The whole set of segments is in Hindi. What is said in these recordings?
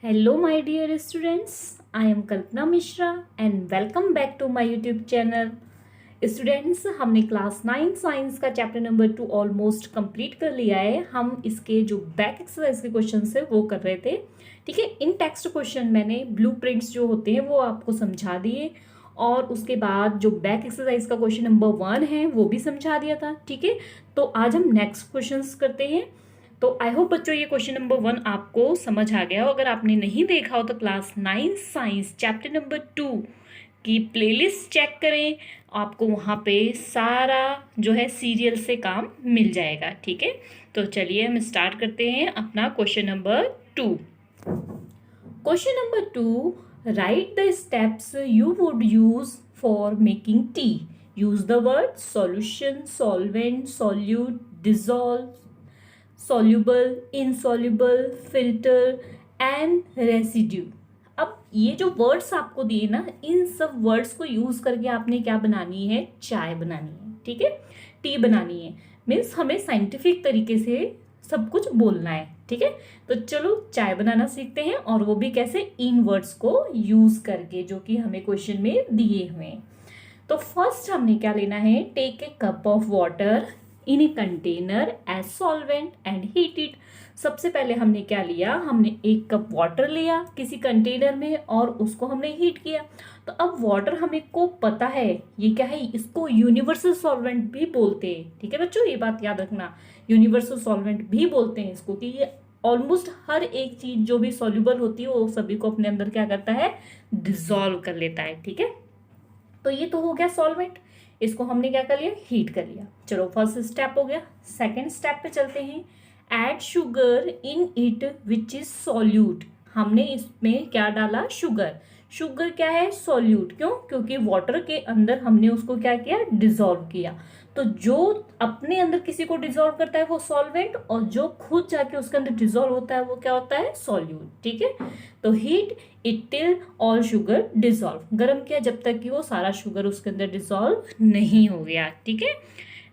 Hello, my dear students. I am Kalpana Mishra and welcome back to my YouTube channel. Students हमने क्लास 9 साइंस का चैप्टर नंबर 2 ऑलमोस्ट कंप्लीट कर लिया है। हम इसके जो बैक एक्सरसाइज के क्वेश्चन है वो कर रहे थे। ठीक है, इन टेक्स्ट क्वेश्चन मैंने ब्लूप्रिंट्स जो होते हैं वो आपको समझा दिए और उसके बाद जो बैक एक्सरसाइज का क्वेश्चन नंबर 1 है वो भी समझा दिया था। ठीक है, तो आज हम नेक्स्ट क्वेश्चन करते हैं। तो आई होप बच्चों ये क्वेश्चन नंबर 1 आपको समझ आ गया हो। अगर आपने नहीं देखा हो तो क्लास 9 साइंस चैप्टर नंबर 2 की प्लेलिस्ट चेक करें, आपको वहाँ पे सारा जो है सीरियल से काम मिल जाएगा। ठीक है, तो चलिए हम स्टार्ट करते हैं अपना question number 2। Question number 2, right the steps you would use for making tea. Use the word solution, solvent, solute, dissolve, soluble, insoluble, filter and residue। अब ये जो वर्ड्स आपको दिए ना, इन सब वर्ड्स को यूज करके आपने क्या बनानी है, चाय बनानी है। ठीक है, टी बनानी है। मीन्स हमें साइंटिफिक तरीके से सब कुछ बोलना है। ठीक है, तो चलो चाय बनाना सीखते हैं और वो भी कैसे, इन वर्ड्स को यूज करके जो कि हमें क्वेश्चन में दिए हुए हैं। तो फर्स्ट हमने क्या लेना है, take a cup of water in a container as solvent and heat it. सबसे पहले हमने क्या लिया, हमने एक कप वाटर लिया किसी कंटेनर में और उसको हमने हीट किया। तो अब वाटर हमें को पता है ये क्या है, इसको यूनिवर्सल सॉल्वेंट भी बोलते हैं। ठीक है बच्चों, ये बात याद रखना, यूनिवर्सल सॉल्वेंट भी बोलते हैं इसको, कि ये ऑलमोस्ट हर एक चीज जो भी सॉल्युबल होती है वो सभी को अपने अंदर क्या करता है, डिसॉल्व कर लेता है। ठीक है, तो ये तो हो गया सॉल्वेंट, इसको हमने क्या कर लिया, हीट कर लिया। चलो फर्स्ट स्टेप हो गया। सेकंड स्टेप पे चलते हैं, add sugar in it which is solute. हमने इसमें क्या डाला, शुगर। शुगर क्या है, सॉल्यूट। क्यों, क्योंकि वाटर के अंदर हमने उसको क्या किया, डिसॉल्व किया। तो जो अपने अंदर किसी को डिसॉल्व करता है वो सॉल्वेंट, और जो खुद जाके उसके अंदर डिसॉल्व होता है वो क्या होता है, सॉल्यूट। ठीक है, तो heat it till all sugar dissolve. गर्म किया जब तक कि वो सारा शुगर उसके अंदर डिसॉल्व नहीं हो गया। ठीक है,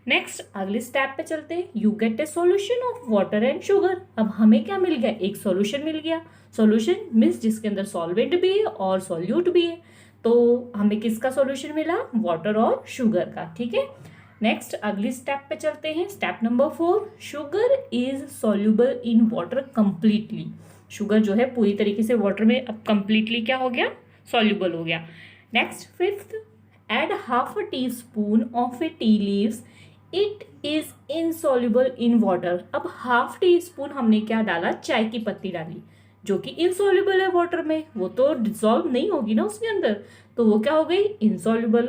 नेक्स्ट अगले स्टेप पे चलते हैं। You get A solution of water and sugar. अब हमें क्या मिल गया, एक सॉल्यूशन मिल गया। सॉल्यूशन मीन्स जिसके अंदर सॉल्वेंट भी है और सॉल्यूट भी है। तो हमें किसका सॉल्यूशन मिला, वाटर और शुगर का। ठीक है, नेक्स्ट अगली स्टेप पे चलते हैं। Step number 4, sugar is soluble in water completely. Sugar जो है पूरी तरीके से वाटर में अब कंप्लीटली क्या हो गया, सॉल्युबल हो गया। Next fifth, add half a teaspoon of a tea leaves, it is insoluble in water. अब हाफ टी स्पून हमने क्या डाला, चाय की पत्ती डाली जो कि इनसॉल्युबल है वाटर में, वो तो डिसॉल्व नहीं होगी ना उसके अंदर, तो वो क्या हो गई, इनसॉल्युबल।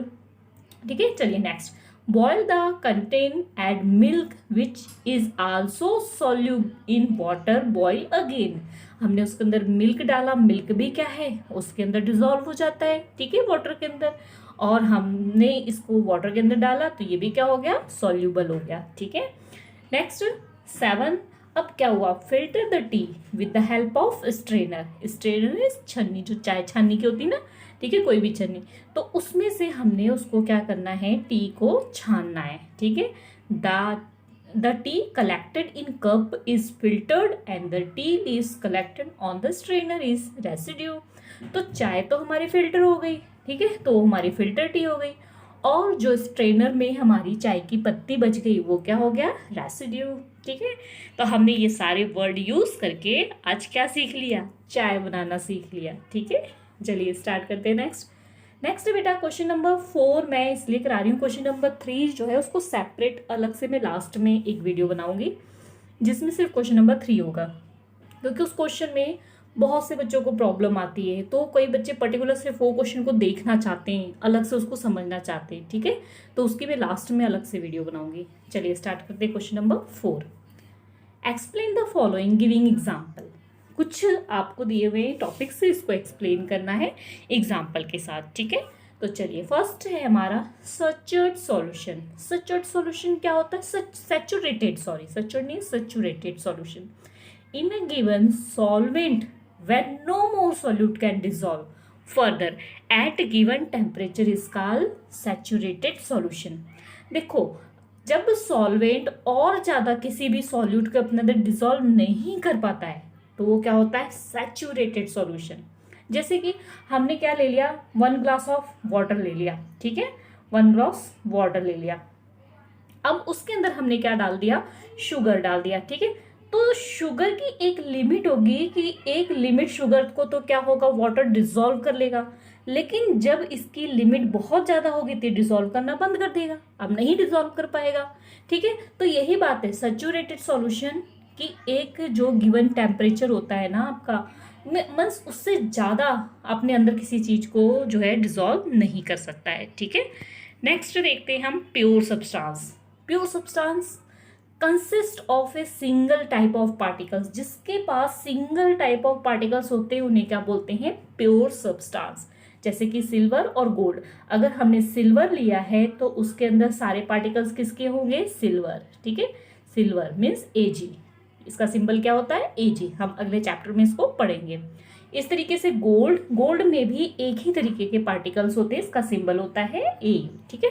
ठीक है, चलिए next, boil the content add milk which is also soluble in water, boil again. हमने उसके अंदर मिल्क डाला, मिल्क भी क्या है, उसके अंदर डिसॉल्व हो जाता है। ठीक है, वाटर के अंदर, और हमने इसको वाटर के अंदर डाला तो ये भी क्या हो गया, सॉल्युबल हो गया। ठीक है, नेक्स्ट 7, अब क्या हुआ, filter the T with the help of strainer. Strainer is छन्नी, जो चाय छाननी की होती है ना, ठीक है, कोई भी छन्नी, तो उसमें से हमने उसको क्या करना है, टी को छानना है। ठीक है, the T collected in cup is filtered and the T is collected on the strainer is residue. तो चाय तो हमारी फिल्टर हो गई, ठीक है, तो हमारी फिल्टर टी हो गई, और जो स्ट्रेनर में हमारी चाय की पत्ती बच गई वो क्या हो गया, रेसिड्यू। ठीक है, तो हमने ये सारे वर्ड यूज करके आज क्या सीख लिया, चाय बनाना सीख लिया। ठीक है, चलिए स्टार्ट करते हैं नेक्स्ट बेटा क्वेश्चन नंबर 4 मैं इसलिए करा रही हूँ, क्वेश्चन नंबर 3 जो है उसको सेपरेट अलग से मैं लास्ट में एक वीडियो बनाऊंगी जिसमें सिर्फ क्वेश्चन नंबर 3 होगा, क्योंकि उस क्वेश्चन में बहुत से बच्चों को प्रॉब्लम आती है। तो कई बच्चे पर्टिकुलर सिर्फ वो क्वेश्चन को देखना चाहते हैं, अलग से उसको समझना चाहते हैं। ठीक है, तो उसकी मैं लास्ट में अलग से वीडियो बनाऊंगी। चलिए स्टार्ट करते हैं question number 4। Explain the following giving example. कुछ आपको दिए हुए टॉपिक से इसको एक्सप्लेन करना है एग्जाम्पल के साथ। ठीक है, तो चलिए फर्स्ट है हमारा सैचुरेटेड सॉल्यूशन। सैचुरेटेड सॉल्यूशन क्या होता है, सैचुरेटेड नहीं, saturated solution in a given solvent when no more solute can dissolve further at given temperature is called saturated solution। देखो, जब सॉल्वेंट और ज्यादा किसी भी सॉल्यूट के अपने अंदर डिसॉल्व नहीं कर पाता है तो वो क्या होता है, सैचुरेटेड सॉल्यूशन। जैसे कि हमने क्या ले लिया, 1 ग्लास ऑफ वाटर ले लिया, ठीक है, 1 ग्लास वाटर ले लिया। अब उसके अंदर हमने क्या डाल दिया, शुगर डाल दिया, ठीक है। तो शुगर की एक लिमिट होगी कि एक लिमिट शुगर को तो क्या होगा, वाटर डिसॉल्व कर लेगा, लेकिन जब इसकी लिमिट बहुत ज्यादा होगी तो डिसॉल्व करना बंद कर देगा, अब नहीं डिसॉल्व कर पाएगा, ठीक है। तो यही बात है सैचुरेटेड सॉल्यूशन की, एक जो गिवन टेम्परेचर होता है ना आपका, मीन्स उससे ज्यादा अपने अंदर किसी चीज को जो है डिसॉल्व नहीं कर सकता है, ठीक है। नेक्स्ट देखते हैं हम pure substance. Pure substance consist of a single type of particles, जिसके पास सिंगल टाइप ऑफ पार्टिकल्स होते हैं उन्हें क्या बोलते हैं, प्योर सब्सटेंस। जैसे कि सिल्वर और गोल्ड, अगर हमने सिल्वर लिया है तो उसके अंदर सारे पार्टिकल्स किसके होंगे, सिल्वर, ठीक है। सिल्वर मीन्स Ag, इसका सिंबल क्या होता है, Ag। हम अगले चैप्टर में इसको पढ़ेंगे। इस तरीके से गोल्ड, गोल्ड में भी एक ही तरीके के पार्टिकल्स होते हैं, इसका सिंबल होता है Au, ठीक है।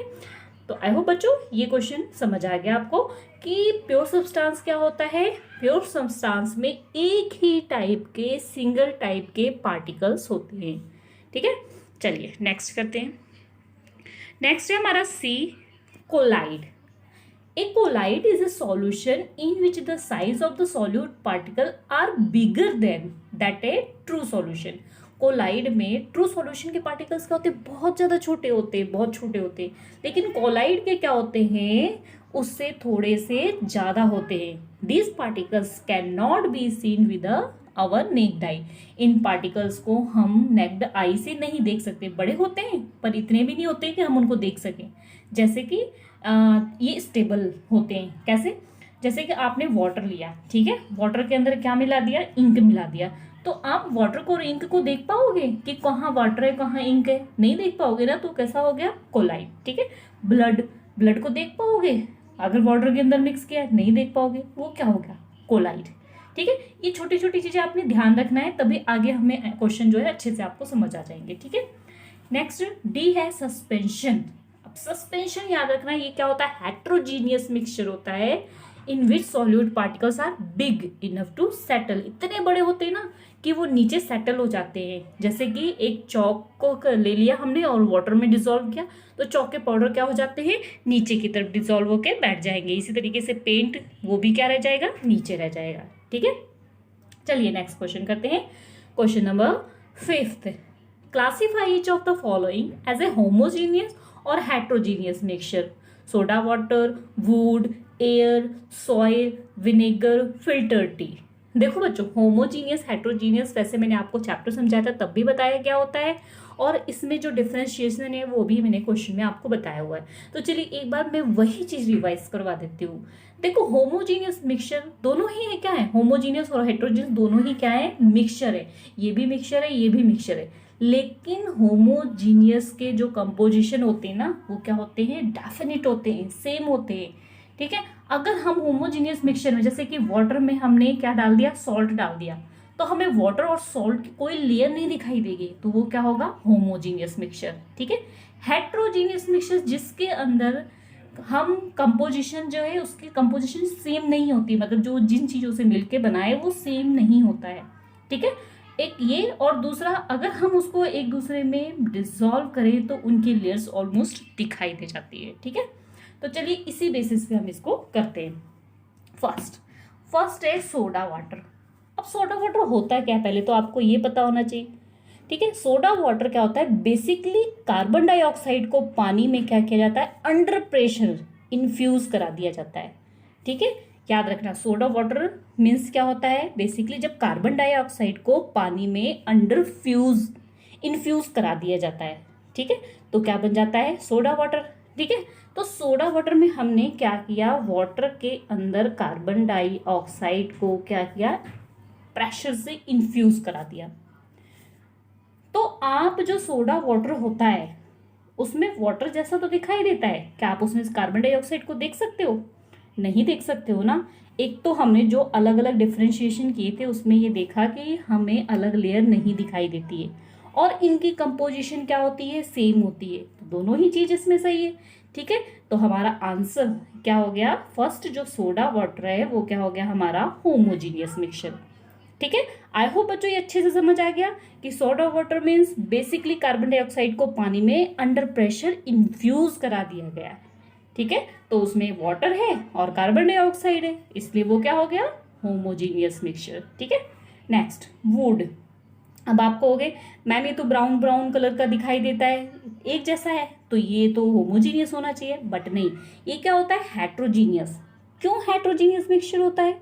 तो आई होप बच्चों ये क्वेश्चन समझ आ गया आपको कि प्योर सब्सटेंस क्या होता है। प्योर सब्सटेंस में एक ही टाइप के, सिंगल टाइप के पार्टिकल्स होते हैं, ठीक है। चलिए नेक्स्ट करते हैं। नेक्स्ट है हमारा सी, collide. A colloid is a solution in which the size of the solute particle are bigger than that a true solution. Colloid में ट्रू सॉल्यूशन के पार्टिकल्स क्या होते हैं, बहुत ज़्यादा छोटे होते हैं, बहुत छोटे होते हैं, लेकिन कोलाइड के क्या होते हैं, उससे थोड़े से ज़्यादा होते हैं। These particles cannot be seen with our naked eye. इन पार्टिकल्स को हम नेक्ड आई से नहीं देख सकते, बड़े होते हैं पर इतने भी नहीं होते कि हम उनको देख सकें। जैसे कि ये स्टेबल होते हैं, कैसे, जैसे कि आपने वाटर लिया, ठीक है, वाटर के अंदर क्या मिला दिया, इंक मिला दिया, तो आप वाटर को और इंक को देख पाओगे कि कहाँ वाटर है कहाँ इंक है, नहीं देख पाओगे ना, तो कैसा हो गया, कोलाइड, ठीक है। ब्लड, ब्लड को देख पाओगे, अगर वाटर के अंदर मिक्स किया है नहीं देख पाओगे, वो क्या हो गया, कोलाइड, ठीक है। ये छोटी छोटी चीजें आपने ध्यान रखना है, तभी आगे हमें क्वेश्चन जो है अच्छे से आपको समझ आ जाएंगे, ठीक है। नेक्स्ट डी है सस्पेंशन। अब सस्पेंशन याद रखना, ये क्या होता है, हेट्रोजीनियस मिक्सचर होता है in which solute particles are big enough to settle. इतने बड़े होते हैं ना कि वो नीचे सेटल हो जाते हैं। जैसे कि एक चौक को ले लिया हमने और वाटर में डिसॉल्व किया, तो चौक के पाउडर क्या हो जाते हैं, नीचे की तरफ डिसॉल्व होकर बैठ जाएंगे। इसी तरीके से पेंट, वो भी क्या रह जाएगा, नीचे रह जाएगा, ठीक है। चलिए नेक्स्ट क्वेश्चन करते हैं। Question number 5, classify each of the following as a homogeneous और heterogeneous mixture. Soda water, wood, air, soil, vinegar, filtered tea. देखो बच्चों, होमोजीनियस, हेट्रोजीनियस वैसे मैंने आपको चैप्टर समझाया था तब भी बताया क्या होता है, और इसमें जो डिफरेंशिएशन है वो भी मैंने क्वेश्चन में आपको बताया हुआ है। तो चलिए एक बार मैं वही चीज रिवाइज करवा देती हूँ। देखो होमोजीनियस मिक्सचर दोनों ही है, क्या है, होमोजीनियस और हेट्रोजीनियस दोनों ही क्या है, मिक्सचर है। ये भी मिक्सचर है, ये भी मिक्सचर है, लेकिन होमोजीनियस के जो कंपोजिशन होते हैं ना वो क्या होते हैं, डेफिनिट होते हैं, सेम होते हैं, ठीक है। अगर हम होमोजीनियस मिक्सचर में, जैसे कि वाटर में हमने क्या डाल दिया, सॉल्ट डाल दिया, तो हमें वाटर और सॉल्ट की कोई लेयर नहीं दिखाई देगी, तो वो क्या होगा, होमोजीनियस मिक्सचर, ठीक है। हेट्रोजीनियस मिक्सचर जिसके अंदर हम कंपोजिशन जो है उसकी कंपोजिशन सेम नहीं होती, मतलब जो जिन चीजों से मिलके बनाए वो सेम नहीं होता है, ठीक है। एक ये, और दूसरा अगर हम उसको एक दूसरे में डिसॉल्व करें तो उनकी लेयर्स ऑलमोस्ट दिखाई दे जाती है, ठीक है। तो चलिए इसी बेसिस पे हम इसको करते हैं। फर्स्ट है सोडा वाटर। अब सोडा वाटर होता क्या है, पहले तो आपको ये पता होना चाहिए, ठीक है। सोडा वाटर क्या होता है, बेसिकली कार्बन डाइऑक्साइड को पानी में क्या किया जाता है, अंडर प्रेशर इन्फ्यूज करा दिया जाता है, ठीक है। याद रखना, सोडा वाटर मीन्स क्या होता है, बेसिकली जब कार्बन डाइऑक्साइड को पानी में अंडर इन्फ्यूज करा दिया जाता है, ठीक है, तो क्या बन जाता है, सोडा वाटर, ठीक है। तो सोडा वाटर में हमने क्या किया, वाटर के अंदर कार्बन डाइऑक्साइड को क्या किया, प्रेशर से इन्फ्यूज करा दिया। तो आप जो सोडा वाटर होता है उसमें वाटर जैसा तो दिखाई देता है, क्या आप उसमें कार्बन डाइऑक्साइड को देख सकते हो, नहीं देख सकते हो ना। एक तो हमने जो अलग अलग डिफरेंशिएशन किए थे उसमें ये देखा कि हमें अलग लेयर नहीं दिखाई देती है, और इनकी कंपोजिशन क्या होती है, सेम होती है, तो दोनों ही चीज इसमें सही है, ठीक है। तो हमारा आंसर क्या हो गया, फर्स्ट जो सोडा वाटर है वो क्या हो गया, हमारा होमोजीनियस मिक्सचर, ठीक है। आई होप बच्चों ये अच्छे से समझ आ गया कि soda water means basically carbon dioxide को पानी में अंडर प्रेशर इन्फ्यूज करा दिया गया है। ठीक है, तो उसमें वाटर है और कार्बन डाइऑक्साइड है, इसलिए वो क्या हो गया, होमोजीनियस मिक्सचर। ठीक है। Next would. अब आप कहोगे मैम ये तो ब्राउन ब्राउन कलर का दिखाई देता है, एक जैसा है, तो ये तो होमोजीनियस होना चाहिए, बट नहीं, ये क्या होता है, हेट्रोजीनियस। क्यों हेट्रोजीनियस मिक्सचर होता है,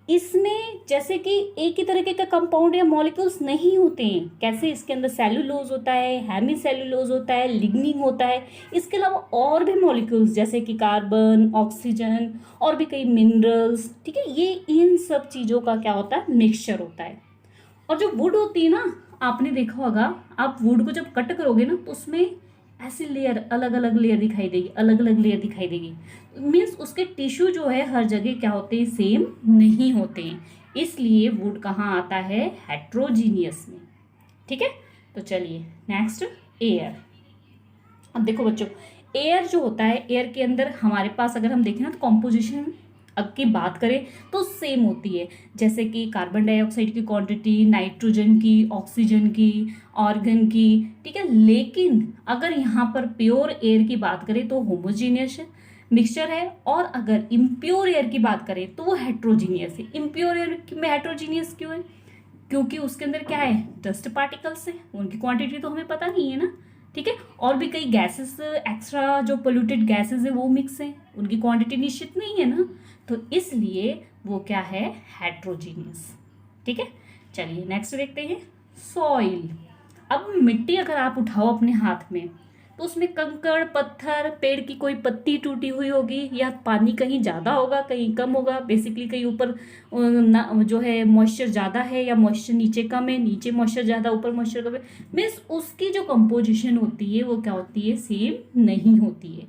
इसमें जैसे कि एक ही तरीके का कंपाउंड या मॉलिक्यूल्स नहीं होते हैं। कैसे, इसके अंदर सेलुलोज होता है, हेमी सेलुलोज होता है, लिग्निन होता है, इसके अलावा और भी मॉलिक्यूल्स जैसे कि कार्बन, ऑक्सीजन और भी कई मिनरल्स। ठीक है, ये इन सब चीज़ों का क्या होता है, मिक्सचर होता है। और जो वुड होती है ना, आपने देखा होगा, आप वुड को जब कट करोगे ना तो उसमें ऐसी लेयर, अलग अलग लेयर दिखाई देगी, अलग अलग लेयर दिखाई देगी। मीन्स उसके टिश्यू जो है हर जगह क्या होते हैं, सेम नहीं होते हैं, इसलिए वुड कहाँ आता है, हेट्रोजीनियस में। ठीक है, तो चलिए नेक्स्ट एयर। अब देखो बच्चों, एयर जो होता है, एयर के अंदर हमारे पास अगर हम देखें ना तो कॉम्पोजिशन अब की बात करें तो सेम होती है, जैसे कि कार्बन डाइऑक्साइड की क्वांटिटी, नाइट्रोजन की, ऑक्सीजन की, ऑर्गन की। ठीक है, लेकिन अगर यहाँ पर प्योर एयर की बात करें तो होमोजीनियस मिक्सचर है, और अगर इम्प्योर एयर की बात करें तो वो हेट्रोजीनियस है। इम्प्योर एयर में हेट्रोजीनियस क्यों है, क्योंकि उसके अंदर क्या है, डस्ट पार्टिकल्स है, उनकी क्वांटिटी तो हमें पता नहीं है ना। ठीक है, और भी कई गैसेस, एक्स्ट्रा जो पोल्यूटेड गैसेस है वो मिक्स है, उनकी क्वांटिटी निश्चित नहीं है ना, तो इसलिए वो क्या है, हेट्रोजीनियस। ठीक है, चलिए नेक्स्ट देखते हैं, सॉइल। अब मिट्टी अगर आप उठाओ अपने हाथ में तो उसमें कंकड़, पत्थर, पेड़ की कोई पत्ती टूटी हुई होगी, या पानी कहीं ज़्यादा होगा कहीं कम होगा, बेसिकली कहीं ऊपर जो है मॉइस्चर ज़्यादा है या मॉइस्चर नीचे कम है, नीचे मॉइस्चर ज़्यादा ऊपर मॉइस्चर कम है, मीन्स उसकी जो कंपोजिशन होती है वो क्या होती है, सेम नहीं होती है।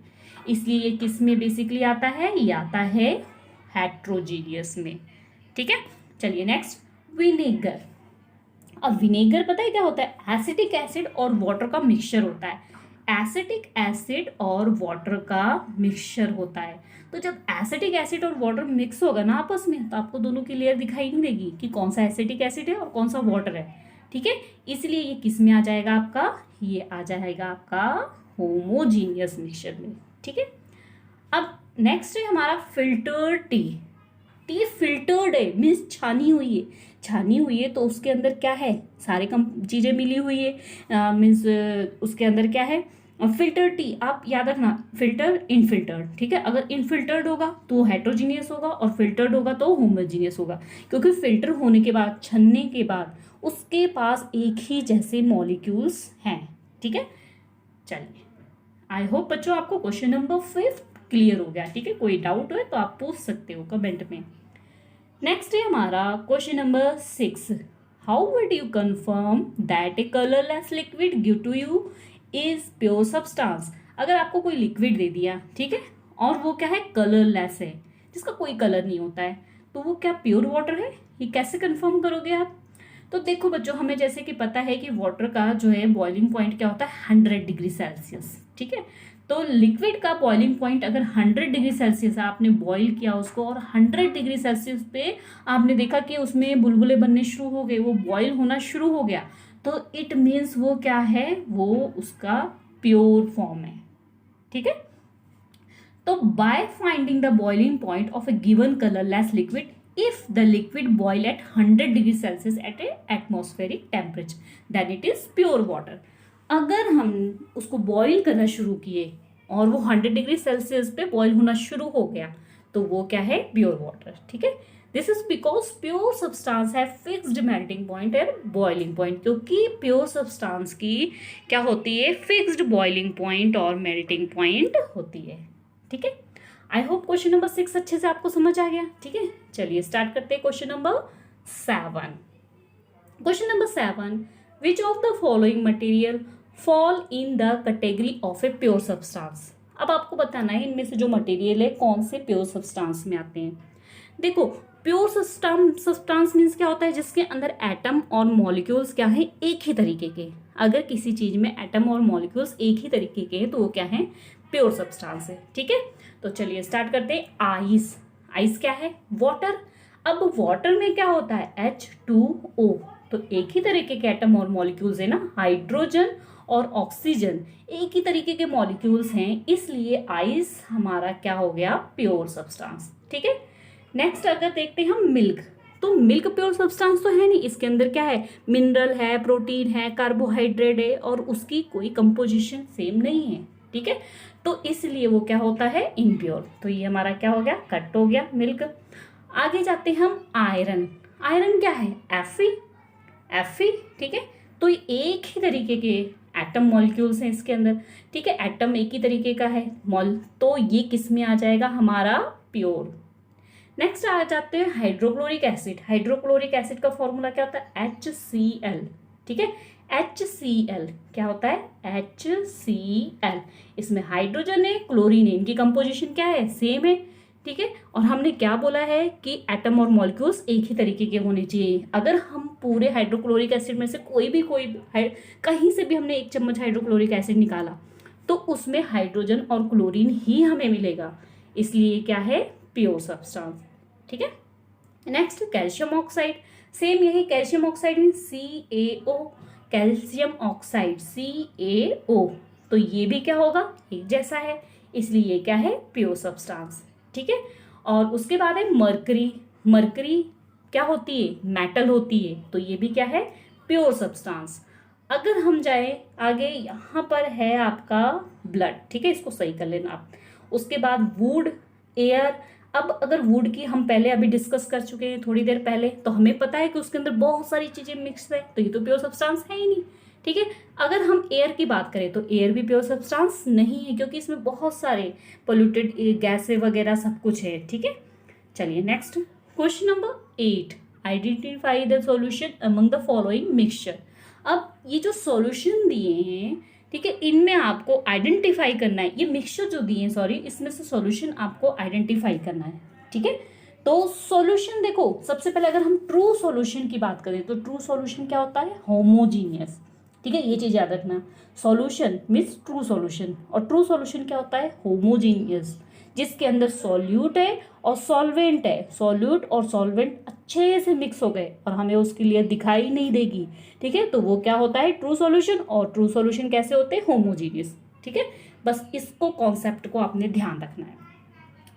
इसलिए ये किस में बेसिकली आता है, ये आता है हेट्रोजीनियस में। ठीक है, चलिए नेक्स्ट, विनेगर। अब विनेगर पता है क्या होता है, एसिटिक एसिड और वाटर का मिक्सचर होता है। एसिटिक एसिड और वाटर का मिक्सचर होता है, तो जब एसिटिक एसिड और वाटर मिक्स होगा ना आपस में, तो आपको दोनों की लेयर दिखाई नहीं देगी कि कौन सा एसिटिक एसिड है और कौन सा वाटर है। ठीक है, इसलिए ये किस में आ जाएगा आपका, ये आ जाएगा आपका होमोजीनियस मिक्सचर में। ठीक है, अब नेक्स्ट है हमारा फिल्टर टी। टी फिल्टर्ड है, मीन्स छानी हुई है, छानी हुई है तो उसके अंदर क्या है, सारे कम चीज़ें मिली हुई है, मीन्स उसके अंदर क्या है, फिल्टर टी। आप याद रखना, फिल्टर इनफिल्टर्ड। ठीक है, अगर इनफिल्टर्ड होगा तो हेट्रोजीनियस होगा और फिल्टर्ड होगा तो होमोजीनियस होगा, क्योंकि फिल्टर होने के बाद, छनने के बाद उसके पास एक ही जैसे मॉलिक्यूल्स हैं। ठीक है, चलिए आई होप बच्चों आपको क्वेश्चन नंबर 5 क्लियर हो गया। ठीक है, कोई डाउट हो तो आप पूछ सकते हो कमेंट में। नेक्स्ट है हमारा question number 6, how would you confirm that a colourless liquid give to you is pure substance. अगर आपको कोई लिक्विड दे दिया, ठीक है, और वो क्या है, कलरलेस है, जिसका कोई कलर नहीं होता है, तो वो क्या प्योर वाटर है, ये कैसे कंफर्म करोगे आप। तो देखो बच्चों, हमें जैसे कि पता है कि वाटर का जो है बॉइलिंग पॉइंट क्या होता है, 100 डिग्री सेल्सियस। ठीक है, तो लिक्विड का बॉइलिंग पॉइंट अगर 100 डिग्री सेल्सियस आपने बॉईल किया उसको, और 100 डिग्री सेल्सियस पे आपने देखा कि उसमें बुलबुले बनने शुरू हो गए, वो बॉईल होना शुरू हो गया, तो इट मीन्स वो क्या है, वो उसका प्योर फॉर्म है। ठीक है, तो by finding the boiling point of A given colourless liquid, if the liquid boil at 100 degree Celsius at a atmospheric temperature, then it is pure water। अगर हम उसको बॉईल करना शुरू किए और वो 100 डिग्री सेल्सियस पे बॉईल होना शुरू हो गया, तो वो क्या है, प्योर वाटर। ठीक है, this is because pure substance है fixed melting point and boiling point, क्योंकि प्योर सब्सटेंस की क्या होती है, फिक्स्ड बॉइलिंग पॉइंट और मेल्टिंग पॉइंट होती है। ठीक है, आई होप क्वेश्चन नंबर 6 अच्छे से आपको समझ आ गया। ठीक है, चलिए स्टार्ट करते हैं question number 7। Question number 7, which of the following material fall in the category of a pure substance. अब आपको बताना है इनमें से जो मटेरियल है कौन से प्योर सब्सटेंस में आते हैं। देखो, प्योर सब्सटेंस मीन्स क्या होता है, जिसके अंदर एटम और मॉलिक्यूल्स क्या है, एक ही तरीके के। अगर किसी चीज में एटम और मॉलिक्यूल्स एक ही तरीके के हैं तो वो क्या है, प्योर सब्सटेंस है। ठीक है, तो चलिए स्टार्ट करते हैं। आइस, आइस क्या है, वाटर। अब वाटर में क्या होता है, H2O, तो एक ही तरीके के एटम और मॉलिक्यूल्स है ना, हाइड्रोजन और ऑक्सीजन एक ही तरीके के मॉलिक्यूल्स हैं, इसलिए आइस हमारा क्या हो गया, प्योर सब्सटेंस। ठीक है, नेक्स्ट अगर देखते हैं हम मिल्क, तो मिल्क प्योर सब्सटेंस तो है नहीं, इसके अंदर क्या है, मिनरल है, प्रोटीन है, कार्बोहाइड्रेट है और उसकी कोई कंपोजिशन सेम नहीं है। ठीक है, तो इसलिए वो क्या होता है, इम्प्योर। तो ये हमारा क्या हो गया, कट हो गया मिल्क। आगे जाते हैं हम आयरन। आयरन क्या है, Fe। ठीक है, तो ये एक ही तरीके के एटम मॉलिक्यूल्स हैं इसके अंदर। ठीक है, एटम एक ही तरीके का है मॉल, तो ये किस में आ जाएगा, हमारा प्योर। नेक्स्ट आ जाते हैं हाइड्रोक्लोरिक एसिड। हाइड्रोक्लोरिक एसिड का फॉर्मूला क्या होता है, HCl। ठीक है, HCl क्या होता है, HCl। इसमें हाइड्रोजन है, क्लोरीन है, इनकी कंपोजिशन क्या है, सेम है। ठीक है, और हमने क्या बोला है कि एटम और मॉलिक्यूल्स एक ही तरीके के होने चाहिए। अगर हम पूरे हाइड्रोक्लोरिक एसिड में से कोई कहीं से भी हमने 1 चम्मच हाइड्रोक्लोरिक एसिड निकाला तो उसमें हाइड्रोजन और क्लोरीन ही हमें मिलेगा, इसलिए क्या है, प्योर सब्सटेंस। ठीक है, नेक्स्ट कैल्शियम ऑक्साइड। सेम यही calcium oxide mean CaO, calcium oxide CaO, तो ये भी क्या होगा, एक जैसा है, इसलिए ये क्या है, प्योर सब्सटेंस। ठीक है, और उसके बाद है मरकरी। मरकरी क्या होती है, मेटल होती है, तो ये भी क्या है, प्योर सब्सटेंस। अगर हम जाए आगे, यहाँ पर है आपका ब्लड। ठीक है, इसको सही कर लेना आप। उसके बाद वुड, एयर। अब अगर वुड की हम पहले अभी डिस्कस कर चुके हैं थोड़ी देर पहले, तो हमें पता है कि उसके अंदर बहुत सारी चीजें मिक्स है, तो ये तो प्योर सब्सटेंस है ही नहीं। ठीक है, अगर हम एयर की बात करें तो एयर भी प्योर सब्सटेंस नहीं है, क्योंकि इसमें बहुत सारे पोल्यूटेड गैसें वगैरह सब कुछ है। ठीक है, चलिए next question number 8, identify the solution among the following mixture. अब ये जो सॉल्यूशन दिए हैं, ठीक है, इनमें आपको आइडेंटिफाई करना है, ये मिक्सचर जो दिए हैं, सॉरी, इसमें से सॉल्यूशन आपको आइडेंटिफाई करना है। ठीक है, तो सॉल्यूशन देखो, सबसे पहले अगर हम ट्रू सॉल्यूशन की बात करें तो ट्रू सॉल्यूशन क्या होता है, होमोजीनियस। ठीक है, ये चीज याद रखना, सॉल्यूशन मीन्स ट्रू सॉल्यूशन, और ट्रू सॉल्यूशन क्या होता है, होमोजीनियस, जिसके अंदर सॉल्यूट है और सॉल्वेंट है, सॉल्यूट और सॉल्वेंट अच्छे से मिक्स हो गए और हमें उसके लिए दिखाई नहीं देगी। ठीक है, तो वो क्या होता है, ट्रू सॉल्यूशन। और ट्रू सॉल्यूशन कैसे होते हैं, होमोजीनियस। ठीक है, बस इसको कॉन्सेप्ट को आपने ध्यान रखना है।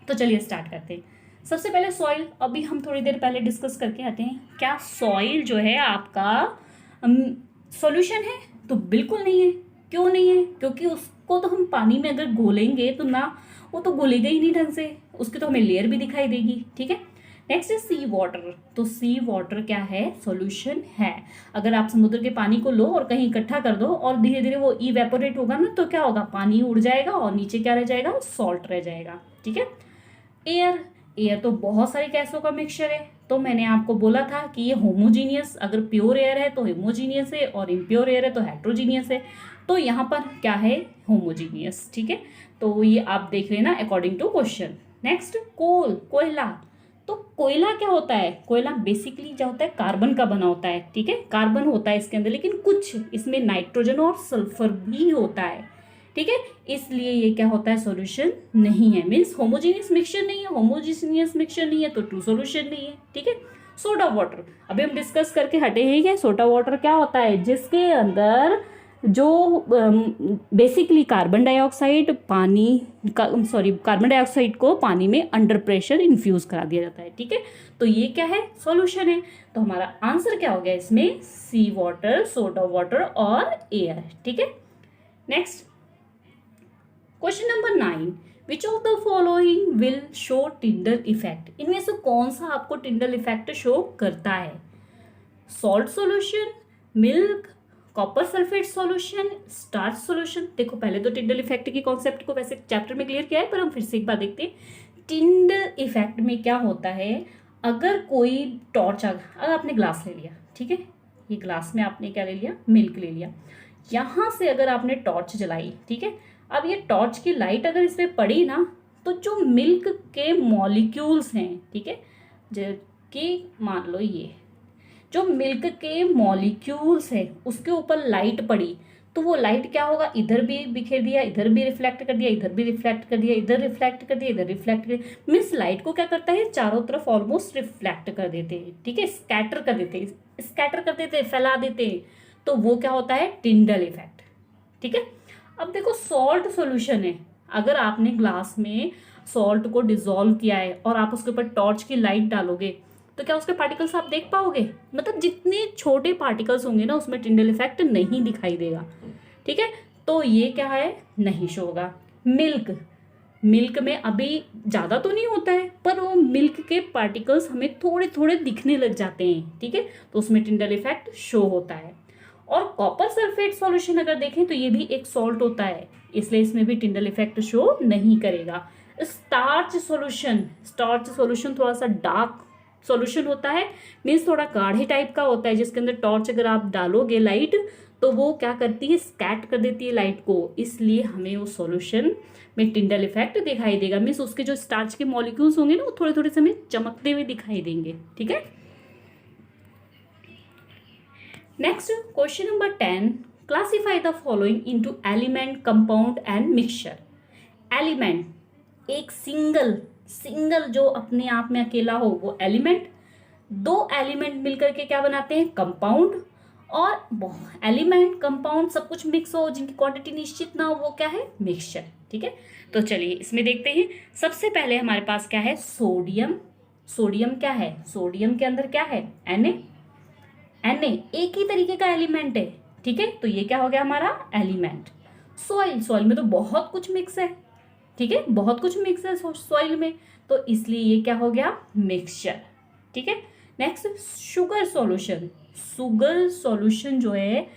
तो चलिए स्टार्ट करते हैं। सबसे पहले सॉइल, अभी हम थोड़ी देर पहले डिस्कस करके आते हैं, क्या सॉइल जो है आपका सॉल्यूशन है, तो बिल्कुल नहीं है। क्यों नहीं है, क्योंकि उसको तो हम पानी में अगर घोलेंगे तो ना, वो तो घुलेगा ही नहीं ढंग से, उसकी तो हमें लेयर भी दिखाई देगी। ठीक है, नेक्स्ट है सी वाटर। तो सी वाटर क्या है, सॉल्यूशन है। अगर आप समुद्र के पानी को लो और कहीं इकट्ठा कर दो और धीरे धीरे वो इवेपोरेट होगा ना, तो क्या होगा, पानी उड़ जाएगा और नीचे क्या रह जाएगा, सॉल्ट रह जाएगा। ठीक है, एयर। एयर तो बहुत सारी गैसों का मिक्सचर है, तो मैंने आपको बोला था कि ये होमोजीनियस, अगर प्योर एयर है तो होमोजीनियस है और इम्प्योर एयर है तो हेट्रोजीनियस है, तो यहाँ पर क्या है, होमोजीनियस। ठीक है, तो ये आप देख लेना अकॉर्डिंग टू क्वेश्चन। नेक्स्ट कोल, कोयला। तो कोयला क्या होता है, कोयला बेसिकली क्या होता है, कार्बन का बना होता है। ठीक है, कार्बन होता है इसके अंदर, लेकिन कुछ इसमें नाइट्रोजन और सल्फर भी होता है। ठीक है, इसलिए ये क्या होता है, सॉल्यूशन नहीं है, मीन्स होमोजीनियस मिक्सचर नहीं है। होमोजीनियस मिक्सचर नहीं है तो ट्रू सॉल्यूशन नहीं है। ठीक है, सोडा वाटर, अभी हम डिस्कस करके हटे हैं क्या, सोडा वाटर क्या होता है, जिसके अंदर जो basically carbon dioxide carbon dioxide को पानी में अंडर प्रेशर इन्फ्यूज करा दिया जाता है। ठीक है, तो ये क्या है, सॉल्यूशन है। तो हमारा आंसर क्या हो गया इसमें, सी वाटर, सोडा वाटर और एयर। ठीक है, next question number 9, which of the following will show Tyndall effect. इनमें से कौन सा आपको टिंडल इफेक्ट शो करता है, salt solution, milk, copper sulphate solution, starch solution. देखो पहले तो टिंडल इफेक्ट की कॉन्सेप्ट को वैसे चैप्टर में क्लियर किया है, पर हम फिर से एक बार देखते हैं। टिंडल इफेक्ट में क्या होता है, अगर कोई टॉर्च, अगर आपने ग्लास ले लिया, ठीक है, ये ग्लास में आपने क्या ले लिया, मिल्क ले लिया, यहाँ से अगर आपने टॉर्च जलाई, ठीक है, अब ये टॉर्च की लाइट अगर इस पर पड़ी ना, तो जो मिल्क के मॉलिक्यूल्स हैं, ठीक है, कि मान लो ये जो मिल्क के मॉलिक्यूल्स है उसके ऊपर लाइट पड़ी, तो वो लाइट क्या होगा, इधर भी बिखेर दिया, इधर भी रिफ्लेक्ट कर दिया, इधर भी रिफ्लेक्ट कर दिया, इधर रिफ्लेक्ट कर दिया, इधर रिफ्लेक्ट कर दिया। मीन्स लाइट को क्या करता है, चारों तरफ ऑलमोस्ट रिफ्लेक्ट कर देते हैं, ठीक है, स्कैटर कर देते हैं, स्कैटर कर देते हैं, फैला देते हैं। तो वो क्या होता है, टिंडल इफेक्ट, ठीक है। अब देखो सॉल्ट सॉल्यूशन है, अगर आपने ग्लास में सॉल्ट को डिसॉल्व किया है और आप उसके ऊपर टॉर्च की लाइट डालोगे तो क्या उसके पार्टिकल्स आप देख पाओगे, मतलब जितने छोटे पार्टिकल्स होंगे ना उसमें टिंडल इफेक्ट नहीं दिखाई देगा, ठीक है। तो ये क्या है, नहीं शो होगा। मिल्क, मिल्क में अभी ज्यादा तो नहीं होता है पर वो मिल्क के पार्टिकल्स हमें थोड़े थोड़े दिखने लग जाते हैं, ठीक है, तो उसमें टिंडल इफेक्ट शो होता है। और कॉपर सल्फेट सॉल्यूशन अगर देखें तो ये भी एक सॉल्ट होता है, इसलिए इसमें भी टिंडल इफेक्ट शो नहीं करेगा। स्टार्च सॉल्यूशन, स्टार्च सॉल्यूशन थोड़ा सा डार्क सॉल्यूशन होता है, मीन्स थोड़ा गाढ़े टाइप का होता है, जिसके अंदर टॉर्च अगर आप डालोगे लाइट तो वो क्या करती है, स्कैट कर देती है लाइट को, इसलिए हमें वो सॉल्यूशन में टिंडल इफेक्ट दिखाई देगा। मीन्स उसके जो स्टार्च के मॉलिक्यूल्स होंगे ना वो थोड़े थोड़े से हमें चमकते हुए दिखाई देंगे, ठीक है। Next question number 10, classify the following into element, compound and mixture. Element, एक सिंगल जो अपने आप में अकेला हो वो एलिमेंट, दो एलिमेंट मिलकर के क्या बनाते हैं, कंपाउंड, और एलिमेंट कंपाउंड सब कुछ मिक्स हो जिनकी क्वांटिटी निश्चित ना हो वो क्या है, मिक्सचर, ठीक है। तो चलिए इसमें देखते हैं। सबसे पहले हमारे पास क्या है, सोडियम। सोडियम क्या है, सोडियम के अंदर क्या है, Na एक ही तरीके का एलिमेंट है, ठीक है, तो ये क्या हो गया हमारा एलिमेंट। सॉइल में तो बहुत कुछ मिक्स है, ठीक है, बहुत कुछ मिक्स है सॉइल में, तो इसलिए ये क्या हो गया, मिक्सचर, ठीक है। Next sugar solution. Sugar solution जो है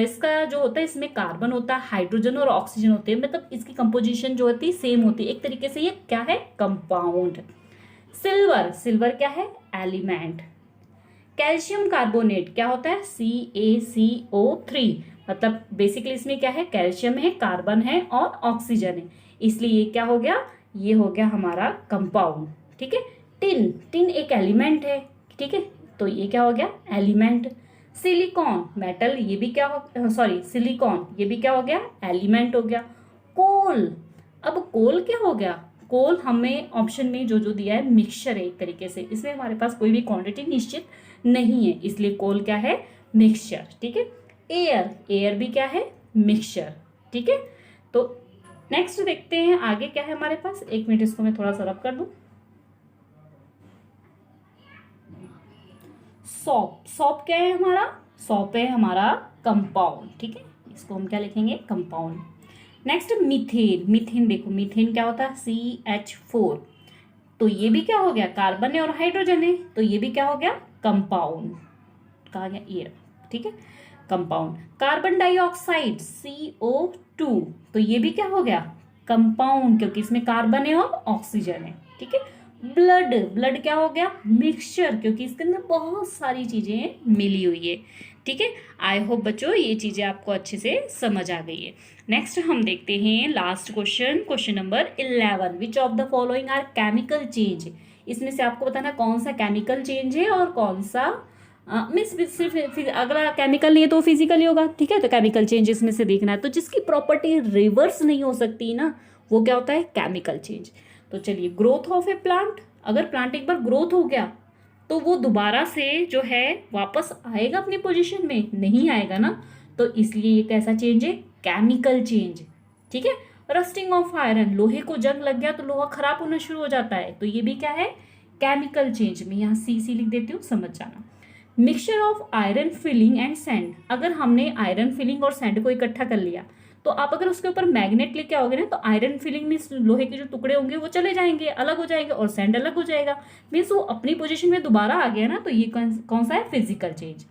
इसका जो होता है, इसमें कार्बन होता है, हाइड्रोजन और ऑक्सीजन होते हैं, मतलब इसकी कंपोजिशन जो होती है सेम होती है, एक तरीके से ये क्या है, कंपाउंड। सिल्वर क्या है, एलिमेंट। कैल्शियम कार्बोनेट क्या होता है, CaCO3, मतलब बेसिकली इसमें क्या है, कैल्शियम है, कार्बन है और ऑक्सीजन है, इसलिए ये क्या हो गया, ये हो गया हमारा कंपाउंड, ठीक है। टिन एक एलिमेंट है, ठीक है, तो ये क्या हो गया, एलिमेंट। सिलिकॉन मेटल, ये भी क्या हो, सॉरी सिलिकॉन, ये भी क्या हो गया, एलिमेंट हो गया। कोल, अब कोल क्या हो गया, कोल हमें ऑप्शन में जो जो दिया है मिक्सचर है एक तरीके से, इसमें हमारे पास कोई भी क्वांटिटी निश्चित नहीं है, इसलिए कोल क्या है, मिक्सचर, ठीक है। एयर भी क्या है, मिक्सचर, ठीक है। तो नेक्स्ट देखते हैं आगे क्या है हमारे पास, एक मिनट इसको मैं थोड़ा सा रब कर दूं। सॉप क्या है हमारा, सॉप है हमारा कंपाउंड, ठीक है, इसको हम क्या लिखेंगे, कंपाउंड। नेक्स्ट मीथेन देखो मीथेन क्या होता है, CH4, तो ये भी क्या हो गया, कार्बन है और हाइड्रोजन है, तो ये भी क्या हो गया, कंपाउंड, कहा गया ये, ठीक है, कंपाउंड। कार्बन डाइऑक्साइड CO2, तो ये भी क्या हो गया, कंपाउंड, क्योंकि इसमें कार्बन है और ऑक्सीजन है, ठीक है। ब्लड क्या हो गया, मिक्सचर, क्योंकि इसके अंदर बहुत सारी चीजें मिली हुई है, ठीक है। आई होप बच्चों ये चीजें आपको अच्छे से समझ आ गई है। नेक्स्ट हम देखते हैं last question number 11, which of the following are chemical change. इसमें से आपको बताना कौन सा केमिकल चेंज है और कौन सा मीन्स सिर्फ अगला केमिकल नहीं है तो फिजिकल ही होगा, ठीक है, तो केमिकल चेंज इसमें से देखना है, तो जिसकी प्रॉपर्टी रिवर्स नहीं हो सकती ना वो क्या होता है, केमिकल चेंज। तो चलिए, ग्रोथ ऑफ ए प्लांट, अगर प्लांट एक बार ग्रोथ हो गया तो वो दोबारा से जो है वापस आएगा अपनी पोजीशन में, नहीं आएगा ना, तो इसलिए ये कैसा चेंज है, केमिकल चेंज, ठीक है। रस्टिंग ऑफ आयरन, लोहे को जंग लग गया तो लोहा खराब होना शुरू हो जाता है, तो ये भी क्या है, केमिकल चेंज। मैं यहाँ CC लिख देती हूँ, समझ जाना। Mixture of iron filling and sand, अगर हमने आयरन फिलिंग और सैंड को इकट्ठा कर लिया तो आप अगर उसके ऊपर मैग्नेट लेके आओगे ना तो आयरन फिलिंग में लोहे के जो टुकड़े होंगे वो चले जाएंगे, अलग हो जाएंगे, और सैंड अलग हो जाएगा, मीन्स वो अपनी पोजीशन में दोबारा आ गया ना, तो ये कौन सा है, physical change.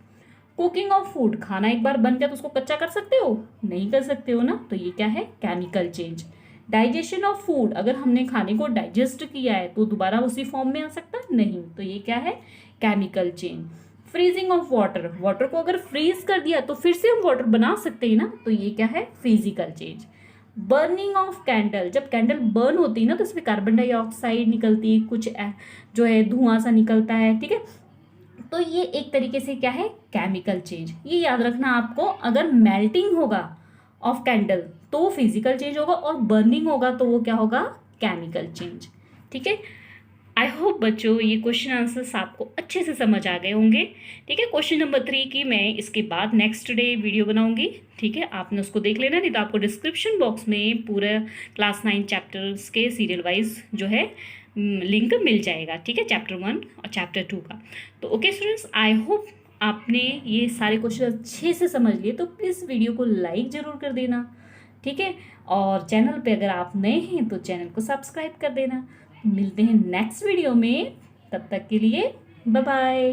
Cooking of food, खाना एक बार बन गया तो उसको कच्चा कर सकते हो, नहीं कर सकते हो ना, तो ये क्या है, chemical change. Digestion of food, अगर हमने खाने को डाइजेस्ट किया है तो दोबारा उसी फॉर्म में आ सकता है, नहीं, तो ये क्या है, chemical change. Freezing of water, water को अगर फ्रीज कर दिया तो फिर से हम वाटर बना सकते हैं ना, तो ये क्या है, physical change. Burning of candle, जब कैंडल बर्न होती है ना तो इसमें कार्बन डाइऑक्साइड निकलती है, कुछ जो है धुआं सा निकलता है, ठीक है, तो ये एक तरीके से क्या है, केमिकल चेंज। ये याद रखना आपको, अगर मेल्टिंग होगा ऑफ कैंडल तो वो फिजिकल चेंज होगा, और बर्निंग होगा तो वो क्या होगा, केमिकल चेंज। ठीक है, आई होप बच्चों ये क्वेश्चन आंसर्स आपको अच्छे से समझ आ गए होंगे। ठीक है, क्वेश्चन नंबर 3 की मैं इसके बाद नेक्स्ट डे वीडियो बनाऊंगी। ठीक है, आपने उसको देख लेना, नहीं तो आपको डिस्क्रिप्शन बॉक्स में पूरा क्लास 9 चैप्टर्स के सीरियल वाइज जो है लिंक मिल जाएगा। ठीक है, चैप्टर 1 और चैप्टर 2 का। तो ओके स्टूडेंट्स, आई होप आपने ये सारे क्वेश्चन अच्छे से समझ लिए। तो प्लीज़ वीडियो को लाइक ज़रूर कर देना। ठीक है, और चैनल पे अगर आप नए हैं तो चैनल को सब्सक्राइब कर देना। मिलते हैं नेक्स्ट वीडियो में, तब तक के लिए बाय बाय।